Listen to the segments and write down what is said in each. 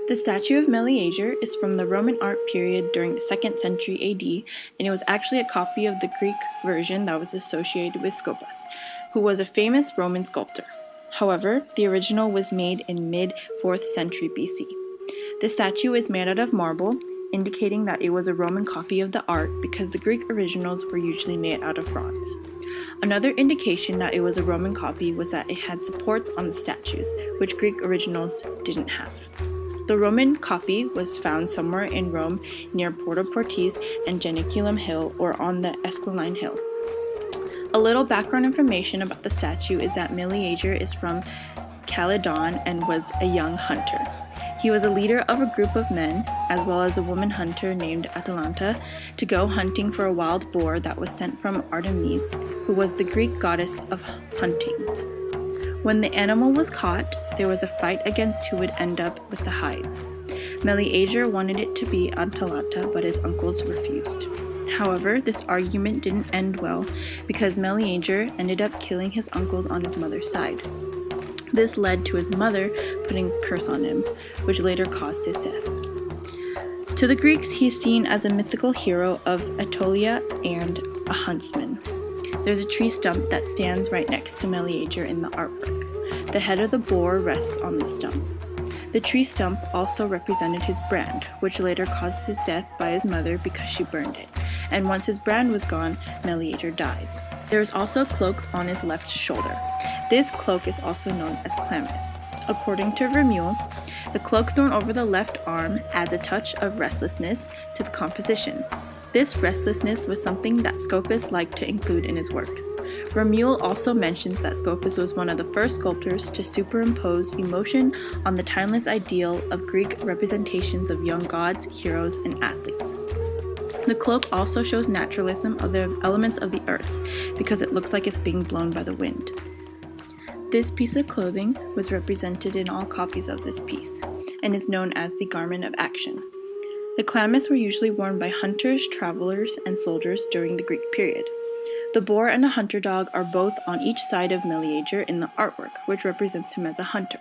The statue of Meleager is from the Roman art period during the 2nd century AD, and it was actually a copy of the Greek version that was associated with Scopas, who was a famous Roman sculptor. However, the original was made in mid-4th century BC. The statue is made out of marble, indicating that it was a Roman copy of the art because the Greek originals were usually made out of bronze. Another indication that it was a Roman copy was that it had supports on the statues, which Greek originals didn't have. The Roman copy was found somewhere in Rome near Porta Portis and Janiculum Hill, or on the Esquiline Hill. A little background information about the statue is that Meleager is from Calydon and was a young hunter. He was a leader of a group of men, as well as a woman hunter named Atalanta, to go hunting for a wild boar that was sent from Artemis, who was the Greek goddess of hunting. When the animal was caught, there was a fight against who would end up with the hides. Meleager wanted it to be Atalanta, but his uncles refused. However, this argument didn't end well because Meleager ended up killing his uncles on his mother's side. This led to his mother putting a curse on him, which later caused his death. To the Greeks, he is seen as a mythical hero of Aetolia and a huntsman. There's a tree stump that stands right next to Meleager in the artwork. The head of the boar rests on the stump. The tree stump also represented his brand, which later caused his death by his mother because she burned it. And once his brand was gone, Meleager dies. There is also a cloak on his left shoulder. This cloak is also known as chlamys. According to Vermeule, the cloak thrown over the left arm adds a touch of restlessness to the composition. This restlessness was something that Scopas liked to include in his works. Vermeule also mentions that Scopas was one of the first sculptors to superimpose emotion on the timeless ideal of Greek representations of young gods, heroes, and athletes. The cloak also shows naturalism of the elements of the earth because it looks like it's being blown by the wind. This piece of clothing was represented in all copies of this piece and is known as the garment of action. The chlamys were usually worn by hunters, travelers, and soldiers during the Greek period. The boar and a hunter dog are both on each side of Meleager in the artwork, which represents him as a hunter.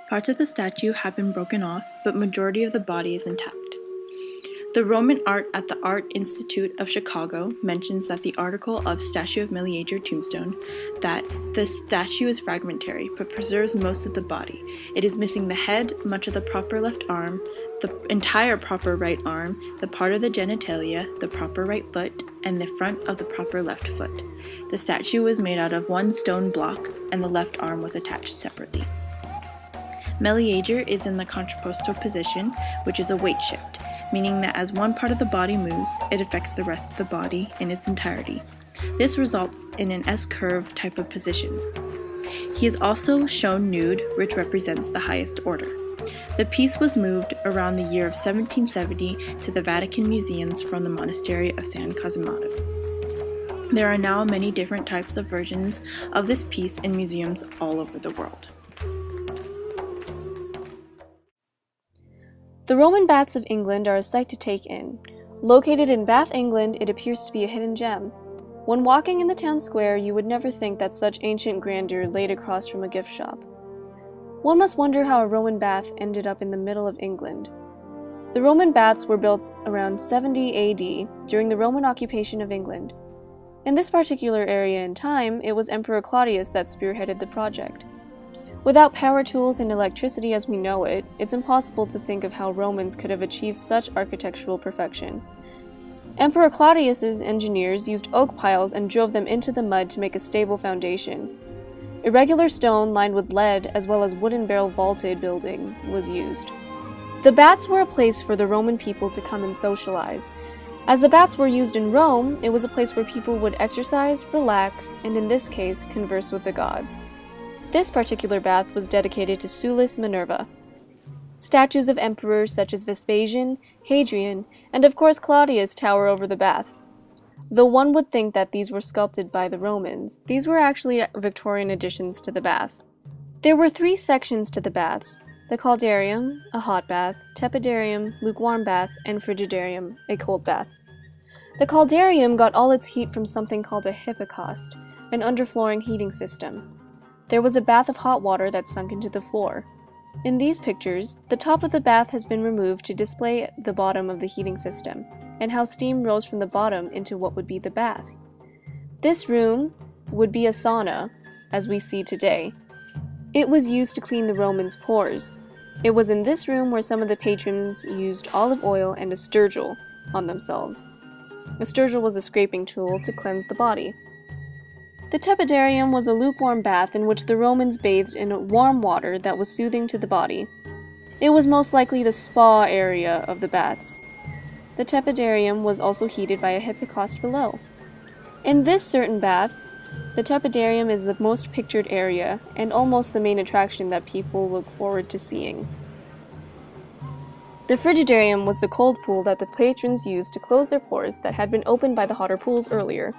Parts of the statue have been broken off, but majority of the body is intact. The Roman art at the Art Institute of Chicago mentions that the article of Statue of Meleager tombstone that the statue is fragmentary but preserves most of the body. It is missing the head, much of the proper left arm, the entire proper right arm, the part of the genitalia, the proper right foot, and the front of the proper left foot. The statue was made out of one stone block, and the left arm was attached separately. Meleager is in the contrapposto position, which is a weight shift, meaning that as one part of the body moves, it affects the rest of the body in its entirety. This results in an S-curve type of position. He is also shown nude, which represents the highest order. The piece was moved around the year of 1770 to the Vatican Museums from the monastery of San Cosimodo. There are now many different types of versions of this piece in museums all over the world. The Roman Baths of England are a sight to take in. Located in Bath, England, it appears to be a hidden gem. When walking in the town square, you would never think that such ancient grandeur laid across from a gift shop. One must wonder how a Roman bath ended up in the middle of England. The Roman baths were built around 70 AD during the Roman occupation of England. In this particular area in time, it was Emperor Claudius that spearheaded the project. Without power tools and electricity as we know it, it's impossible to think of how Romans could have achieved such architectural perfection. Emperor Claudius's engineers used oak piles and drove them into the mud to make a stable foundation. Irregular stone lined with lead as well as wooden barrel vaulted building was used. The baths were a place for the Roman people to come and socialize. As the baths were used in Rome, it was a place where people would exercise, relax, and in this case, converse with the gods. This particular bath was dedicated to Sulis Minerva. Statues of emperors such as Vespasian, Hadrian, and of course Claudius tower over the bath. Though one would think that these were sculpted by the Romans, these were actually Victorian additions to the bath. There were 3 sections to the baths: the caldarium, a hot bath, tepidarium, lukewarm bath, and frigidarium, a cold bath. The caldarium got all its heat from something called a hypocaust, an underflooring heating system. There was a bath of hot water that sunk into the floor. In these pictures, the top of the bath has been removed to display the bottom of the heating system, and how steam rose from the bottom into what would be the bath. This room would be a sauna, as we see today. It was used to clean the Romans' pores. It was in this room where some of the patrons used olive oil and a sturgill on themselves. A sturgill was a scraping tool to cleanse the body. The tepidarium was a lukewarm bath in which the Romans bathed in warm water that was soothing to the body. It was most likely the spa area of the baths. The tepidarium was also heated by a hypocaust below. In this certain bath, the tepidarium is the most pictured area and almost the main attraction that people look forward to seeing. The frigidarium was the cold pool that the patrons used to close their pores that had been opened by the hotter pools earlier.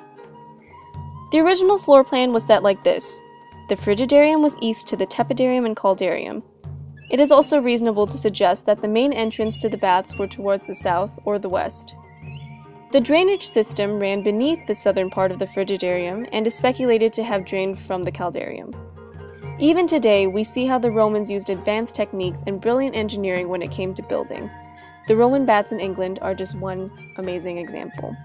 The original floor plan was set like this. The frigidarium was east to the tepidarium and caldarium. It is also reasonable to suggest that the main entrance to the baths were towards the south or the west. The drainage system ran beneath the southern part of the frigidarium and is speculated to have drained from the caldarium. Even today, we see how the Romans used advanced techniques and brilliant engineering when it came to building. The Roman baths in England are just one amazing example.